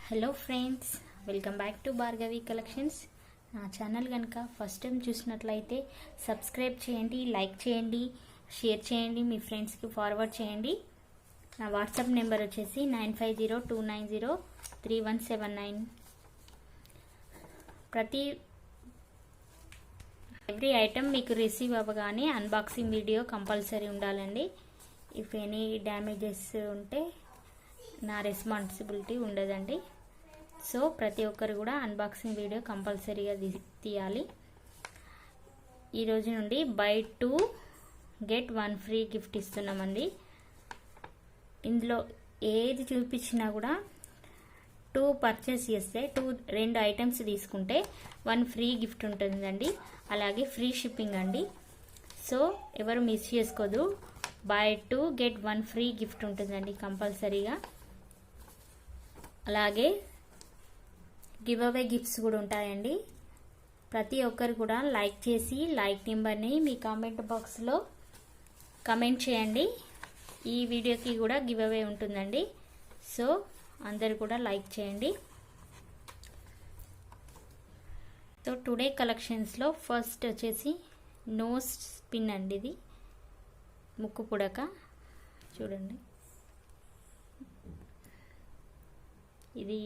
Hello friends, welcome back to Bhargavi collections. నా channel కనుక first time చూసినట్లయితే సబ్స్క్రైబ్ చేయండి, లైక్ చేయండి, షేర్ చేయండి, మీ ఫ్రెండ్స్కి ఫార్వర్డ్ చేయండి. నా వాట్సాప్ నెంబర్ వచ్చేసి 9502903179. ఎవ్రీ ఐటమ్ మీకు రిసీవ్ అవ్వగానే అన్బాక్సింగ్ వీడియో కంపల్సరీ ఉండాలండి. ఇఫ్ ఎనీ డ్యామేజెస్ ఉంటే నా రెస్పాన్సిబిలిటీ ఉండదండి. సో ప్రతి ఒక్కరు కూడా అన్బాక్సింగ్ వీడియో కంపల్సరీగా తీయాలి. ఈరోజు నుండి బై 2 get 1 ఫ్రీ గిఫ్ట్ ఇస్తున్నామండి. ఇందులో ఏది చూపించినా కూడా 2 పర్చేస్ చేస్తే 2 ఐటమ్స్ తీసుకుంటే 1 ఫ్రీ గిఫ్ట్ ఉంటుందండి. అలాగే ఫ్రీ షిప్పింగ్ అండి. సో ఎవరు మిస్ చేసుకోదు. బై 2 get 1 ఫ్రీ గిఫ్ట్ ఉంటుందండి కంపల్సరీగా. అలాగే గివ్ అవే గిఫ్ట్స్ కూడా ఉంటాయండి. ప్రతి ఒక్కరు కూడా లైక్ చేసి లైక్ నెంబర్ని మీ కామెంట్ బాక్స్లో కమెంట్ చేయండి. ఈ వీడియోకి కూడా గివ్ అవే ఉంటుందండి. సో అందరు కూడా లైక్ చేయండి. సో టుడే కలెక్షన్స్లో ఫస్ట్ వచ్చేసి నోస్ పిన్ అండి. ఇది ముక్కు పుడక చూడండి. ఇది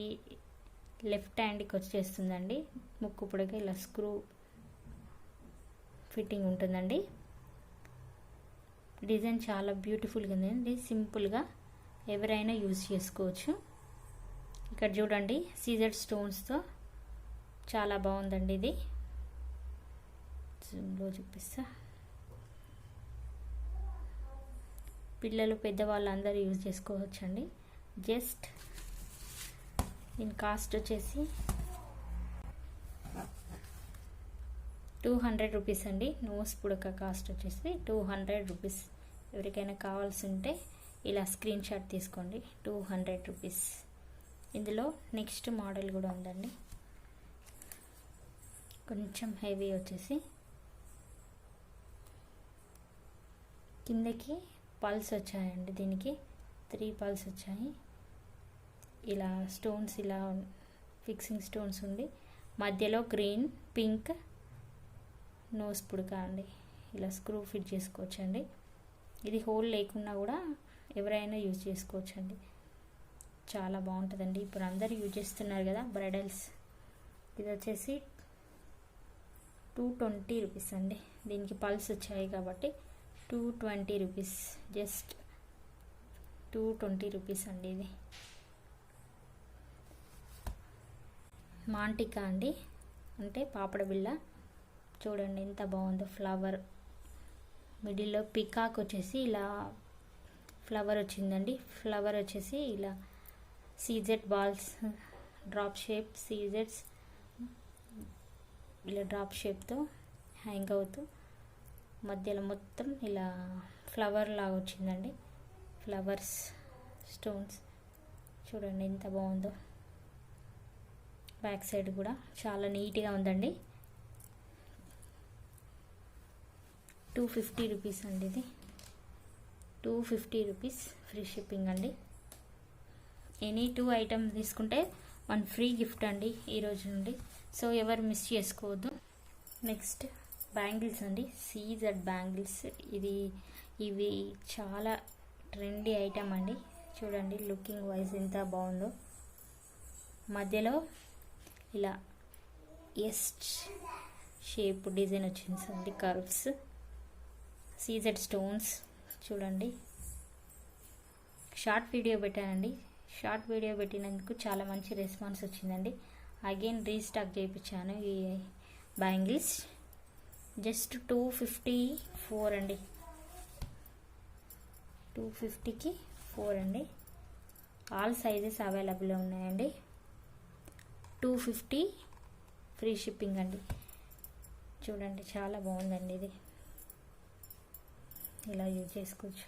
లెఫ్ట్ హ్యాండ్కి వచ్చేస్తుందండి. ముక్కు పుడక ఇలా స్క్రూ ఫిట్టింగ్ ఉంటుందండి. డిజైన్ చాలా బ్యూటిఫుల్గా ఉందండి. సింపుల్గా ఎవరైనా యూజ్ చేసుకోవచ్చు. ఇక్కడ చూడండి, సీజెడ్ స్టోన్స్తో చాలా బాగుందండి. ఇది జూమ్లో చూపిస్తా. పిల్లలు పెద్దవాళ్ళు అందరూ యూజ్ చేసుకోవచ్చండి. జస్ట్ దీని కాస్ట్ వచ్చేసి 200 రూపీస్ అండి. నోస్ పుడక కాస్ట్ వచ్చేసి 200 రూపీస్. ఎవరికైనా కావాల్సి ఉంటే ఇలా స్క్రీన్ షాట్ తీసుకోండి. 200 రూపీస్. ఇందులో నెక్స్ట్ మోడల్ కూడా ఉందండి. కొంచెం హెవీ వచ్చేసి కిందకి పల్స్ వచ్చాయండి. దీనికి 3 పల్స్ వచ్చాయి. ఇలా స్టోన్స్, ఇలా ఫిక్సింగ్ స్టోన్స్ ఉంది. మధ్యలో గ్రీన్, పింక్ నోస్ పుడక అండి. ఇలా స్క్రూ ఫిట్ చేసుకోవచ్చండి. ఇది హోల్ లేకున్నా కూడా ఎవరైనా యూజ్ చేసుకోవచ్చండి. చాలా బాగుంటుందండి. ఇప్పుడు అందరూ యూజ్ చేస్తున్నారు కదా బ్రైడల్స్. ఇది వచ్చేసి 220 రూపీస్ అండి. దీనికి పల్స్ వచ్చాయి కాబట్టి 220 రూపీస్. జస్ట్ 220 రూపీస్ అండి. ఇది మాంటికా అండి, అంటే పాపడ బిళ్ళ. చూడండి ఎంత బాగుందో. ఫ్లవర్ మిడిల్లో పికాక్ వచ్చేసి ఇలా ఫ్లవర్ వచ్చిందండి. ఫ్లవర్ వచ్చేసి ఇలా సీజెడ్ బాల్స్, డ్రాప్ షేప్ సీజెడ్స్ ఇలా డ్రాప్ షేప్తో హ్యాంగ్ అవుతూ మధ్యలో మొత్తం ఇలా ఫ్లవర్ లాగా వచ్చిందండి. ఫ్లవర్స్ స్టోన్స్ చూడండి ఎంత బాగుందో. బ్యాక్ సైడ్ కూడా చాలా నీట్గా ఉందండి. 250 రూపీస్ అండి. ఇది 250 రూపీస్ ఫ్రీ షిప్పింగ్ అండి. ఎనీ 2 ఐటమ్స్ తీసుకుంటే 1 ఫ్రీ గిఫ్ట్ అండి ఈరోజు నుండి. సో ఎవరు మిస్ చేసుకోవద్దు. నెక్స్ట్ బ్యాంగిల్స్ అండి. CZ bangles. ఇవి చాలా ట్రెండీ ఐటమ్ అండి. చూడండి లుకింగ్ వైజ్ ఎంత బాగుందో. మధ్యలో ఇలా ఎస్ షేప్ డిజైన్ వచ్చింది. కర్వ్స్, సీజెడ్ స్టోన్స్ చూడండి. షార్ట్ వీడియో పెట్టానండి. షార్ట్ వీడియో పెట్టినందుకు చాలా మంచి రెస్పాన్స్ వచ్చిందండి. అగైన్ రీస్టాక్ చేయించాను ఈ బ్యాంగిల్స్. జస్ట్ 254 అండి. 250కి 4 అండి. ఆల్ సైజెస్ అవైలబుల్ ఉన్నాయండి. 250 ఫ్రీ షిప్పింగ్ అండి. చూడండి చాలా బాగుందండి. ఇది ఇలా యూజ్ చేసుకోవచ్చు.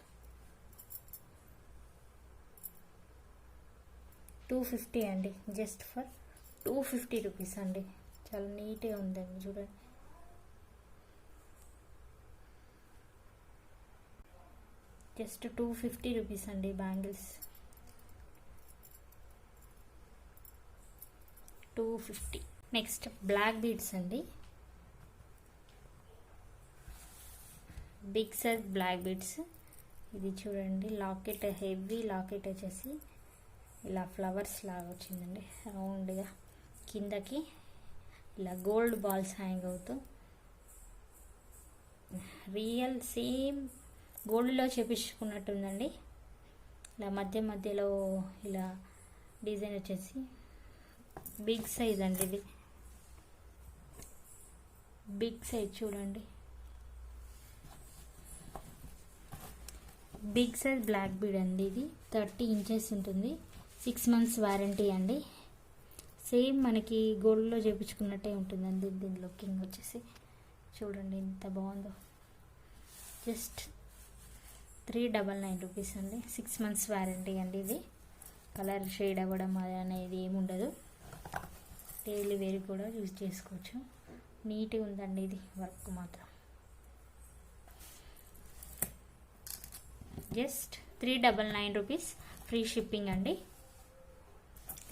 250 అండి. జస్ట్ ఫర్ 250 రూపీస్ అండి. చాలా నీట్గా ఉందండి. చూడండి జస్ట్ 250 రూపీస్ అండి బ్యాంగిల్స్. 250. నెక్స్ట్ బ్లాక్ బీడ్స్ అండి, బిగ్ సైజ్ బ్లాక్ బీడ్స్. ఇది చూడండి లాకెట్, హెవీ లాకెట్ వచ్చేసి ఇలా ఫ్లవర్స్ లాగా వచ్చిందండి రౌండ్గా, కిందకి ఇలా గోల్డ్ బాల్స్ హ్యాంగ్ అవుతూ రియల్ సేమ్ గోల్డ్లో చేపించుకున్నట్టుందండి. ఇలా మధ్య మధ్యలో ఇలా డిజైన్ వచ్చేసి బిగ్ సైజ్ అండి, ఇది బిగ్ సైజ్ చూడండి, బిగ్ సైజ్ బ్లాక్ బీడ్ అండి. ఇది 30 ఇంచెస్ ఉంటుంది, 6 months వారంటీ అండి. సేమ్ మనకి గోల్డ్లో చేపించుకున్నట్టే ఉంటుందండి. దీని లుకింగ్ వచ్చేసి చూడండి ఎంత బాగుందో. జస్ట్ 399 రూపీస్ అండి, 6 months వారంటీ అండి. ఇది కలర్ షేడ్ అవ్వడం అనేది ఏమి ఉండదు, డైలీ వేర్ కూడా యూజ్ చేసుకోవచ్చు. నీట్గా ఉందండి ఇది వర్క్ మాత్రం. జస్ట్ 399 రూపీస్, ఫ్రీ షిప్పింగ్ అండి.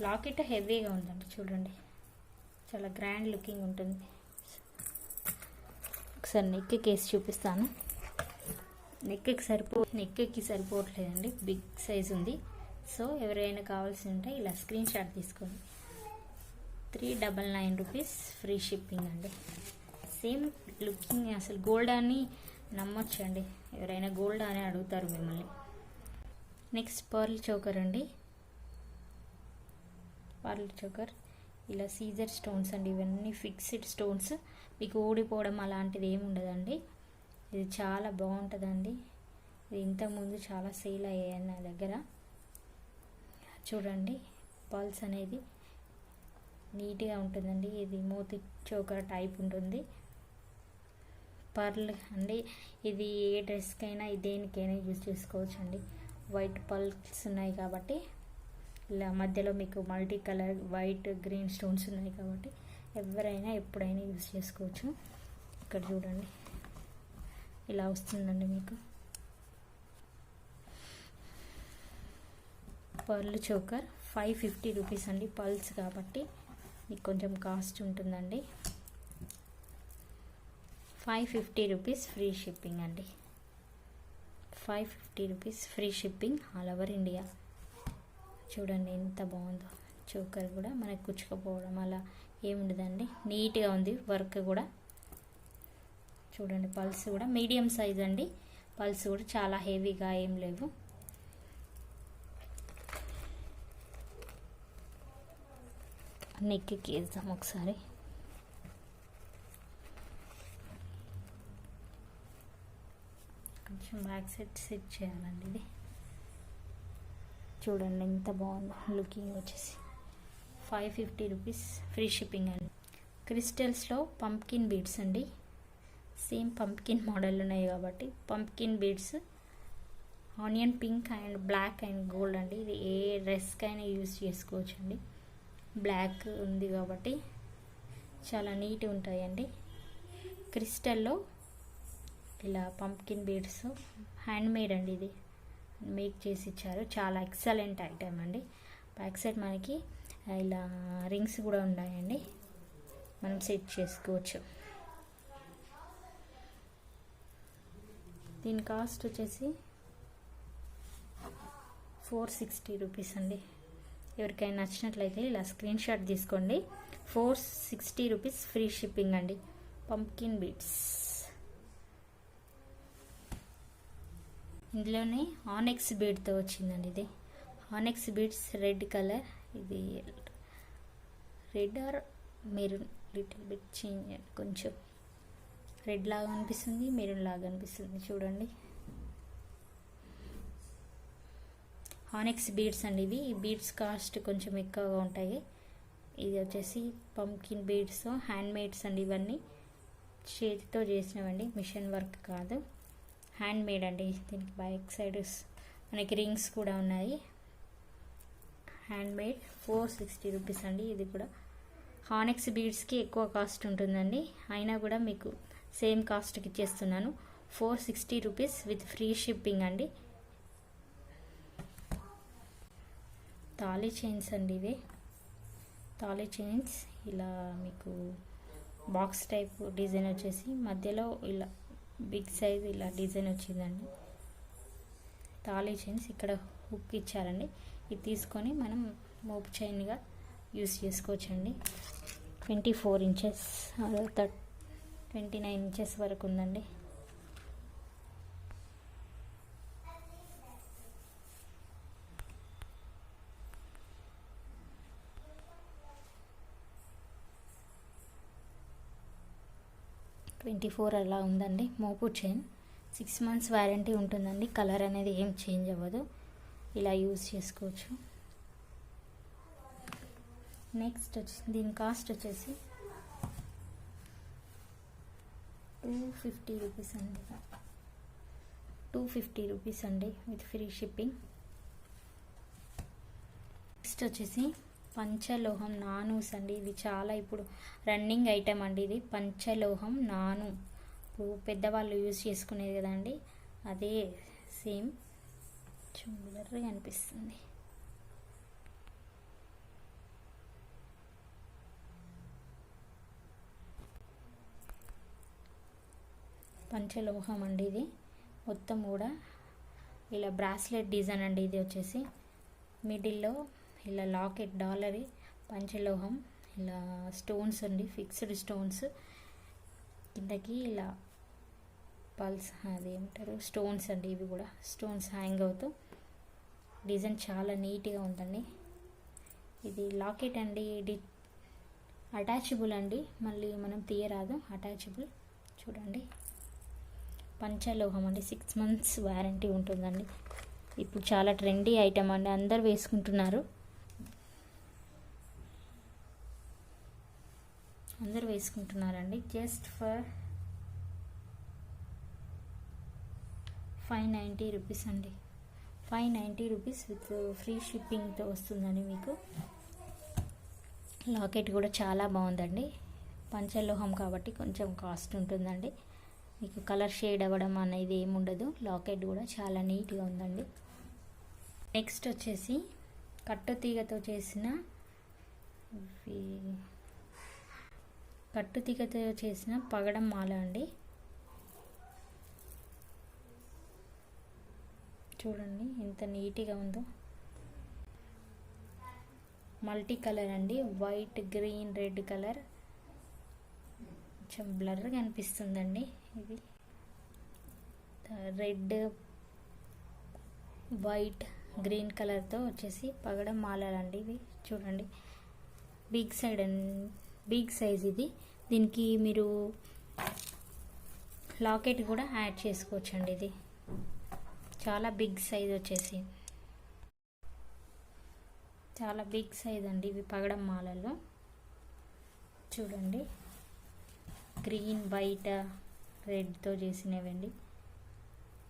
లాకెట్ హెవీగా ఉందండి చూడండి, చాలా గ్రాండ్ లుకింగ్ ఉంటుంది. ఒకసారి నెక్ కేసి చూపిస్తాను. నెక్కి సరిపోవట్లేదండి, బిగ్ సైజ్ ఉంది. సో ఎవరైనా కావాల్సి ఉంటే ఇలా స్క్రీన్ షాట్ తీసుకోండి. 399 రూపీస్, ఫ్రీ షిప్పింగ్ అండి. సేమ్ లుకింగ్, అసలు గోల్డ్ అని నమ్మొచ్చండి, ఎవరైనా గోల్డ్ అని అడుగుతారు మిమ్మల్ని. నెక్స్ట్ పర్ల్ చోకర్ అండి, పర్ల్ చోకర్ ఇలా సీజర్ స్టోన్స్ అండి. ఇవన్నీ ఫిక్స్డ్ స్టోన్స్, మీకు ఊడిపోవడం అలాంటిది ఏమి ఉండదండి. ఇది చాలా బాగుంటుందండి. ఇది ఇంతకుముందు చాలా సేల్ అయ్యాయి నా దగ్గర. చూడండి పర్ల్స్ అనేది నీట్గా ఉంటుందండి. ఇది మోతి చోకర్ టైప్ ఉంటుంది. పర్ల్ అండి, ఇది ఏ డ్రెస్కైనా దేనికైనా యూజ్ చేసుకోవచ్చు అండి. వైట్ పర్ల్స్ ఉన్నాయి కాబట్టి, ఇలా మధ్యలో మీకు multi colour white green stones ఉన్నాయి కాబట్టి ఎవరైనా ఎప్పుడైనా యూజ్ చేసుకోవచ్చు. ఇక్కడ చూడండి ఇలా వస్తుందండి మీకు పర్ల్ చోకర్. 550 రూపీస్ అండి, పర్ల్స్ కాబట్టి మీకు కొంచెం కాస్ట్ ఉంటుందండి. 550 రూపీస్, ఫ్రీ షిప్పింగ్ అండి. 550 rupees, free shipping all over India. చూడండి ఎంత బాగుందో. చోకర్ కూడా మనకు కుచ్చుకపోవడం అలా ఏముండదండి, నీట్గా ఉంది వర్క్ కూడా. చూడండి పల్స్ కూడా మీడియం సైజ్ అండి, పల్స్ కూడా చాలా హెవీగా ఏం లేవు. నెక్కి వేద్దాం ఒకసారి. కొంచెం బ్యాక్ సైడ్ సెట్ చేయాలండి. ఇది చూడండి ఎంత బాగుందో లుకింగ్ వచ్చేసి. 550 రూపీస్, ఫ్రీ షిప్పింగ్ అండి. క్రిస్టల్స్లో పంప్కిన్ బీడ్స్ అండి, సేమ్ పంప్కిన్ మోడల్ ఉన్నాయి కాబట్టి pumpkin beads, onion pink and black and gold అండి. ఇది ఏ డ్రెస్కైనా యూజ్ చేసుకోవచ్చు అండి. బ్లాక్ ఉంది కాబట్టి చాలా నీట్గా ఉంటాయండి. క్రిస్టల్లో ఇలా పంప్కిన్ బీడ్స్ హ్యాండ్ మేడ్ అండి, ఇది మేక్ చేసి ఇచ్చారు. చాలా ఎక్సలెంట్ ఐటమ్ అండి. బ్యాక్ సైడ్ మనకి ఇలా రింగ్స్ కూడా ఉన్నాయండి, మనం సెట్ చేసుకోవచ్చు. దీని కాస్ట్ వచ్చేసి 460 రూపీస్ అండి. ఎవరికైనా నచ్చినట్లయితే ఇలా స్క్రీన్ షాట్ తీసుకోండి. 460 రూపీస్, ఫ్రీ షిప్పింగ్ అండి. పంప్కిన్ బీడ్స్, ఇందులోనే ఆనెక్స్ బీడ్తో వచ్చిందండి. ఇది ఆనెక్స్ బీడ్స్ రెడ్ కలర్, ఇది red or maroon, little bit change, కొంచెం రెడ్ లాగా అనిపిస్తుంది, మెరూన్ లాగా అనిపిస్తుంది. చూడండి ఆనెక్స్ బీడ్స్ అండి ఇవి. ఈ బీడ్స్ కాస్ట్ కొంచెం ఎక్కువగా ఉంటాయి. ఇది వచ్చేసి పంప్కిన్ బీడ్స్ హ్యాండ్ మేడ్స్ అండి. ఇవన్నీ చేతితో చేసినవండి, మిషన్ వర్క్ కాదు, హ్యాండ్ మేడ్ అండి. దీనికి బ్యాక్ సైడ్ మనకి రింగ్స్ కూడా ఉన్నాయి. హ్యాండ్ మేడ్ 460 రూపీస్ అండి. ఇది కూడా హానెక్స్ బీడ్స్కి ఎక్కువ కాస్ట్ ఉంటుందండి, అయినా కూడా మీకు సేమ్ కాస్ట్కి ఇచ్చేస్తున్నాను. 460 రూపీస్ విత్ ఫ్రీ షిప్పింగ్ అండి. తాళీ చైన్స్ అండి ఇవి, తాళి చైన్స్ ఇలా మీకు బాక్స్ టైప్ డిజైన్ వచ్చేసి మధ్యలో ఇలా బిగ్ సైజ్ ఇలా డిజైన్ వచ్చిందండి. తాళి చైన్స్ ఇక్కడ హుక్ ఇచ్చారండి. ఇది తీసుకొని మనం మోపు చైన్గా యూస్ చేసుకోవచ్చండి. 24 ఇంచెస్ 29 ఇంచెస్ వరకు ఉందండి. అలా ఉందండి మోపు చైన్. 6 months వారంటీ ఉంటుందండి. కలర్ అనేది ఏం చేంజ్ అవ్వదు. ఇలా యూజ్ చేసుకోవచ్చు. నెక్స్ట్ వచ్చి దీని కాస్ట్ వచ్చేసి 250 రూపీస్ అండి. 250 రూపీస్ అండి విత్ ఫ్రీ షిప్పింగ్. నెక్స్ట్ వచ్చేసి పంచలోహం నానూస్ అండి. ఇది చాలా ఇప్పుడు రన్నింగ్ ఐటమ్ అండి. ఇది పంచలోహం నాను. ఇప్పుడు పెద్దవాళ్ళు యూజ్ చేసుకునేది కదండి, అదే సేమ్. చూడర్గా అనిపిస్తుంది. పంచలోహం అండి ఇది. మొత్తం కూడా ఇలా బ్రాస్లెట్ డిజైన్ అండి. ఇది వచ్చేసి మిడిల్లో ఇలా లాకెట్ డాలర్ పంచలోహం ఇలా స్టోన్స్ అండి, ఫిక్స్డ్ స్టోన్స్. కిందకి ఇలా పల్స్ అదేంటారు స్టోన్స్ అండి. ఇవి కూడా స్టోన్స్ హ్యాంగ్ అవుతూ డిజైన్ చాలా నీట్గా ఉందండి. ఇది లాకెట్ అండి. ఇది అటాచబుల్ అండి, మళ్ళీ మనం తీయరాదు. అటాచబుల్ చూడండి. పంచలోహం అండి. 6 months వారంటీ ఉంటుందండి. ఇప్పుడు చాలా ట్రెండీ ఐటమ్ అండి, అందరు వేసుకుంటున్నారు. అందరు వేసుకుంటున్నారండి. జస్ట్ ఫర్ 590 రూపీస్ అండి. 590 రూపీస్ విత్ ఫ్రీ షిప్పింగ్తో వస్తుందండి మీకు. లాకెట్ కూడా చాలా బాగుందండి. పంచలోహం కాబట్టి కొంచెం కాస్ట్ ఉంటుందండి. మీకు కలర్ షేడ్ అవ్వడం అనేది ఏముండదు. లాకెట్ కూడా చాలా నీట్గా ఉందండి. నెక్స్ట్ వచ్చేసి కట్టుతీగతో చేసిన పగడం మాల అండి. చూడండి ఎంత నీట్గా ఉందో. మల్టీ కలర్ అండి. White, green, red colour. కొంచెం బ్లర్గా అనిపిస్తుందండి. ఇది రెడ్, వైట్, గ్రీన్ కలర్తో వచ్చేసి పగడం మాలలండి ఇవి. చూడండి బిగ్ సైజ్ ఇది. దీనికి మీరు లాకెట్ కూడా యాడ్ చేసుకోవచ్చండి. ఇది చాలా బిగ్ సైజ్ వచ్చేసి చాలా బిగ్ సైజ్ అండి ఇవి పగడం మాలలు. చూడండి గ్రీన్, వైట్, రెడ్తో చేసినవండి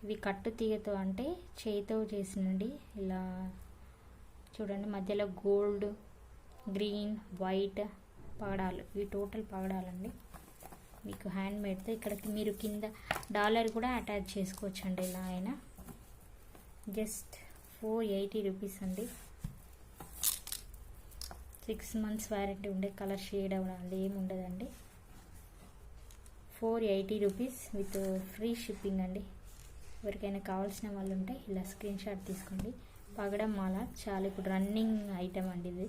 ఇవి. కట్టు తీగతో అంటే చేయితో చేసినండి. ఇలా చూడండి మధ్యలో గోల్డ్, గ్రీన్, వైట్ పగడాలు. ఇవి టోటల్ పగడాలండి మీకు హ్యాండ్ మేడ్తో. ఇక్కడికి మీరు కింద డాలర్ కూడా అటాచ్ చేసుకోవచ్చండి. ఇలా అయినా జస్ట్ 480 రూపీస్ అండి. 6 months వారంటీ ఉండే, కలర్ షేడ్ అవ్వడం ఏముండదండి. 480 రూపీస్ విత్ ఫ్రీ షిప్పింగ్ అండి. ఎవరికైనా కావాల్సిన వాళ్ళు ఉంటే ఇలా స్క్రీన్ షాట్ తీసుకోండి. పగడం మాల చాలా ఇప్పుడు రన్నింగ్ ఐటమ్ అండి ఇది.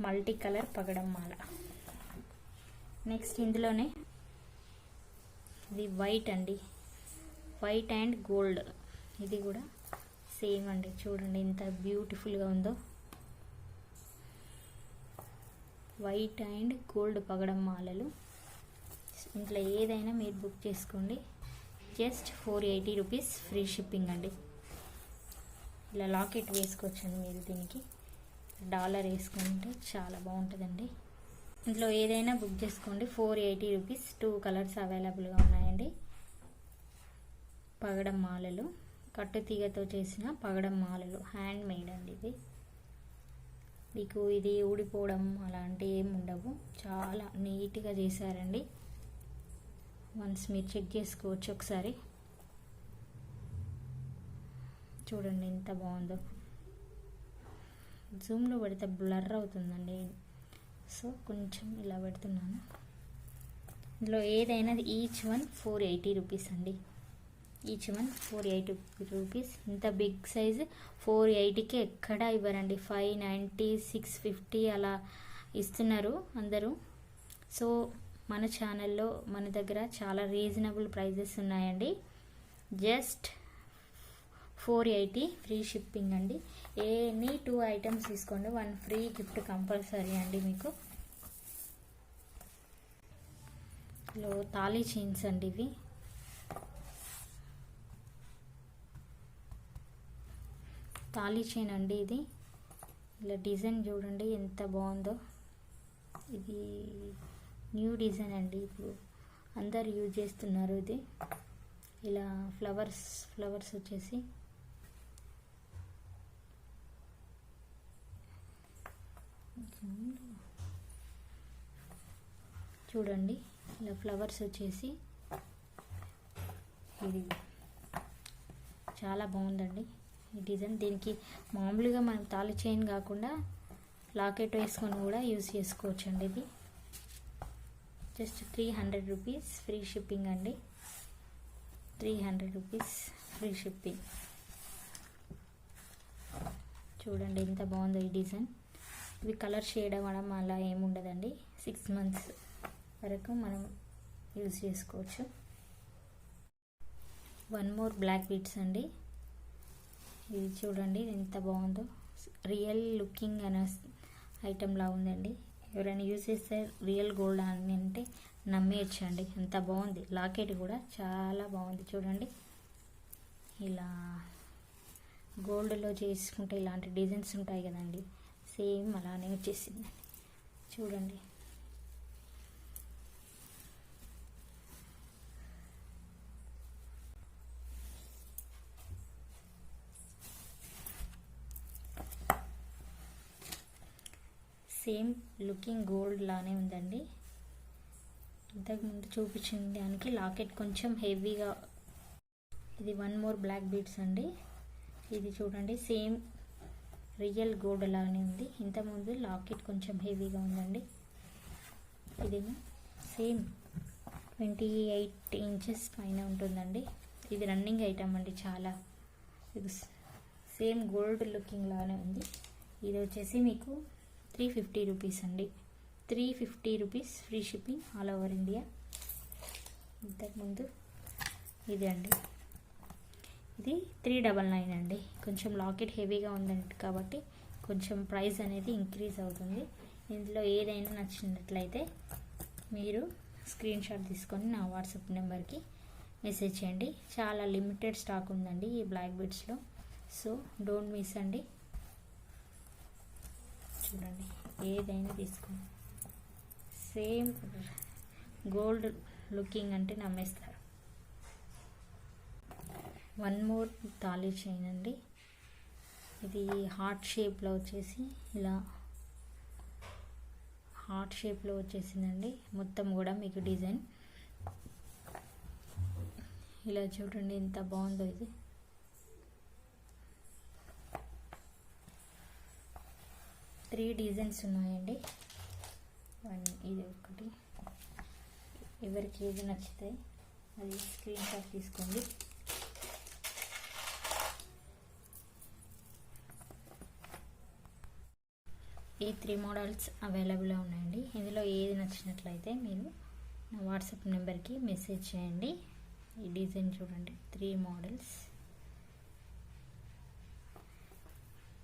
మల్టీ కలర్ పగడం మాల. నెక్స్ట్ ఇందులోనే ఇది వైట్ అండి. White and gold. ఇది కూడా సేమ్ అండి. చూడండి ఎంత బ్యూటిఫుల్గా ఉందో. వైట్ అండ్ గోల్డ్ పగడం మాలలు. ఇంట్లో ఏదైనా మీరు బుక్ చేసుకోండి. జస్ట్ 480 రూపీస్ ఫ్రీ షిప్పింగ్ అండి. ఇలా లాకెట్ వేసుకోవచ్చండి మీరు. దీనికి డాలర్ వేసుకుంటే చాలా బాగుంటుందండి. ఇంట్లో ఏదైనా బుక్ చేసుకోండి. 480 రూపీస్. 2 కలర్స్ అవైలబుల్గా ఉన్నాయండి. పగడం మాలలు, కట్టుతీగతో చేసిన పగడం మాలలు, హ్యాండ్ మేడ్ అండి ఇది. మీకు ఇది ఊడిపోవడం అలాంటివి ఏమి ఉండవు. చాలా నీట్గా చేశారండి. వన్స్ మీరు చెక్ చేసుకోవచ్చు ఒకసారి. చూడండి ఎంత బాగుందో. జూమ్లో పడితే బ్లర్ అవుతుందండి. సో కొంచెం ఇలా పెడుతున్నాను. ఇందులో ఏదైనా ఈచ్ వన్ 480 రూపీస్ అండి. Each one 480 rupees. ఇంత బిగ్ సైజ్ 480కి ఎక్కడా ఇవ్వరండి. 590, 650 అలా ఇస్తున్నారు అందరూ. సో మన ఛానల్లో మన దగ్గర చాలా రీజనబుల్ ప్రైజెస్ ఉన్నాయండి. జస్ట్ 480 ఫ్రీ షిప్పింగ్ అండి. ఎనీ 2 ఐటమ్స్ తీసుకోండి, 1 ఫ్రీ గిఫ్ట్ కంపల్సరీ అండి మీకు. లో తాళీ చైన్స్ అండి ఇవి. తాళీ చైన్ అండి ఇది. ఇలా డిజైన్ చూడండి ఎంత బాగుందో. ఇది న్యూ డిజైన్ అండి, ఇప్పుడు అందరు యూజ్ చేస్తున్నారు ఇది. ఇలా ఫ్లవర్స్ వచ్చేసి చూడండి, ఇలా ఫ్లవర్స్ వచ్చేసి ఇది చాలా బాగుందండి ఈ డిజైన్. దీనికి మామూలుగా మనం తాళి చైన్ కాకుండా లాకెట్ వేసుకొని కూడా యూజ్ చేసుకోవచ్చు అండి. ఇది జస్ట్ 300 రూపీస్ ఫ్రీ షిప్పింగ్ అండి. 300 రూపీస్ ఫ్రీ షిప్పింగ్. చూడండి ఎంత బాగుందో ఈ డిజైన్. ఇవి కలర్ షేడ్ అవ్వడం అలా ఏముండదండి. 6 మంత్స్ వరకు మనం యూజ్ చేసుకోవచ్చు. 1 మోర్ బ్లాక్ బీడ్స్ అండి. ఇది చూడండి ఎంత బాగుందో. రియల్ లుకింగ్ అనే ఐటెంలా ఉందండి. ఎవరైనా యూజ్ చేస్తే రియల్ గోల్డ్ అని అంటే నమ్మేయచ్చండి, అంత బాగుంది. లాకెట్ కూడా చాలా బాగుంది చూడండి. ఇలా గోల్డ్లో చేసుకుంటే ఇలాంటి డిజైన్స్ ఉంటాయి కదండి, సేమ్ అలానే వచ్చేసిందండి చూడండి. సేమ్ లుకింగ్ గోల్డ్ లానే ఉందండి. ఇంతకుముందు చూపించిన దానికి లాకెట్ కొంచెం హెవీగా. ఇది 1 మోర్ బ్లాక్ బీడ్స్ అండి. ఇది చూడండి సేమ్ రియల్ గోల్డ్ లానే ఉంది. ఇంతకుముందు లాకెట్ కొంచెం హెవీగా ఉందండి. ఇది సేమ్ 28 ఇంచెస్ పైన ఉంటుందండి. ఇది రన్నింగ్ ఐటమ్ అండి చాలా. ఇది సేమ్ గోల్డ్ లుకింగ్ లానే ఉంది. ఇది వచ్చేసి మీకు 350 రూపీస్ అండి. 350 rupees free shipping all over India. ఇంతకుముందు ఇది అండి, ఇది 399 అండి. కొంచెం లాకెట్ హెవీగా ఉందండి కాబట్టి కొంచెం ప్రైస్ అనేది ఇంక్రీజ్ అవుతుంది. ఇందులో ఏదైనా నచ్చినట్లయితే మీరు స్క్రీన్ షాట్ తీసుకొని నా వాట్సాప్ నెంబర్కి మెసేజ్ చేయండి. చాలా లిమిటెడ్ స్టాక్ ఉందండి ఈ బ్లాక్ బీడ్స్లో. సో డోంట్ మిస్ అండి. చూడండి ఏదైనా తీసుకోండి, సేమ్ గోల్డ్ లుకింగ్ అంటే నమ్మేస్తారు. 1 మోర్ తాళీ చైన్ అండి. ఇది హార్ట్ షేప్లో వచ్చేసి ఇలా హార్ట్ షేప్లో వచ్చేసిందండి. మొత్తం కూడా మీకు డిజైన్ ఇలా చూడండి ఎంత బాగుందో. ఇది 3 డిజైన్స్ ఉన్నాయండి. ఇది ఒకటి. ఎవరికి ఏది నచ్చితే అది స్క్రీన్ షాట్ తీసుకోండి. ఈ 3 మోడల్స్ అవైలబుల్గా ఉన్నాయండి. ఇందులో ఏది నచ్చినట్లయితే మీరు నా వాట్సాప్ నెంబర్కి మెసేజ్ చేయండి. ఈ డిజైన్ చూడండి 3 మోడల్స్.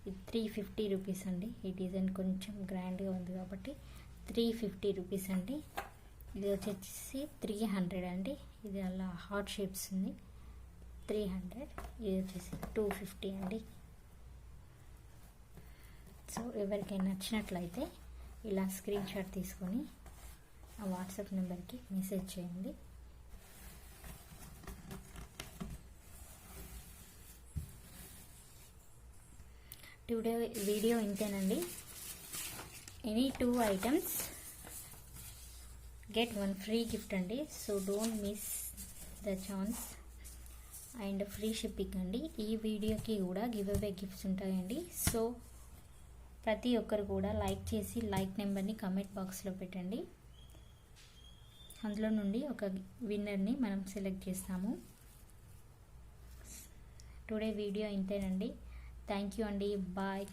ఇది 350 రూపీస్ అండి. ఈ డిజైన్ కొంచెం గ్రాండ్గా ఉంది కాబట్టి 350 రూపీస్ అండి. ఇది వచ్చేసి 300 అండి. ఇది అలా హార్ట్ షేప్స్ ఉంది 300. ఇది వచ్చేసి 250 అండి. సో ఎవరికైనా నచ్చినట్లయితే ఇలా స్క్రీన్ షాట్ తీసుకొని ఆ వాట్సాప్ నెంబర్కి మెసేజ్ చేయండి. టుడే వీడియో ఇంతేనండి. Any 2 items get 1 free gift అండి. So don't miss the chance. And free shipping అండి. ఈ వీడియోకి కూడా గివ్ అవే గిఫ్ట్స్ ఉంటాయండి. సో ప్రతి ఒక్కరు కూడా లైక్ చేసి లైక్ నెంబర్ని కమెంట్ బాక్స్లో పెట్టండి. అందులో నుండి ఒక విన్నర్ని మనం సెలెక్ట్ చేస్తాము. టుడే వీడియో ఇంతేనండి. థ్యాంక్ యూ అండి. బాయ్.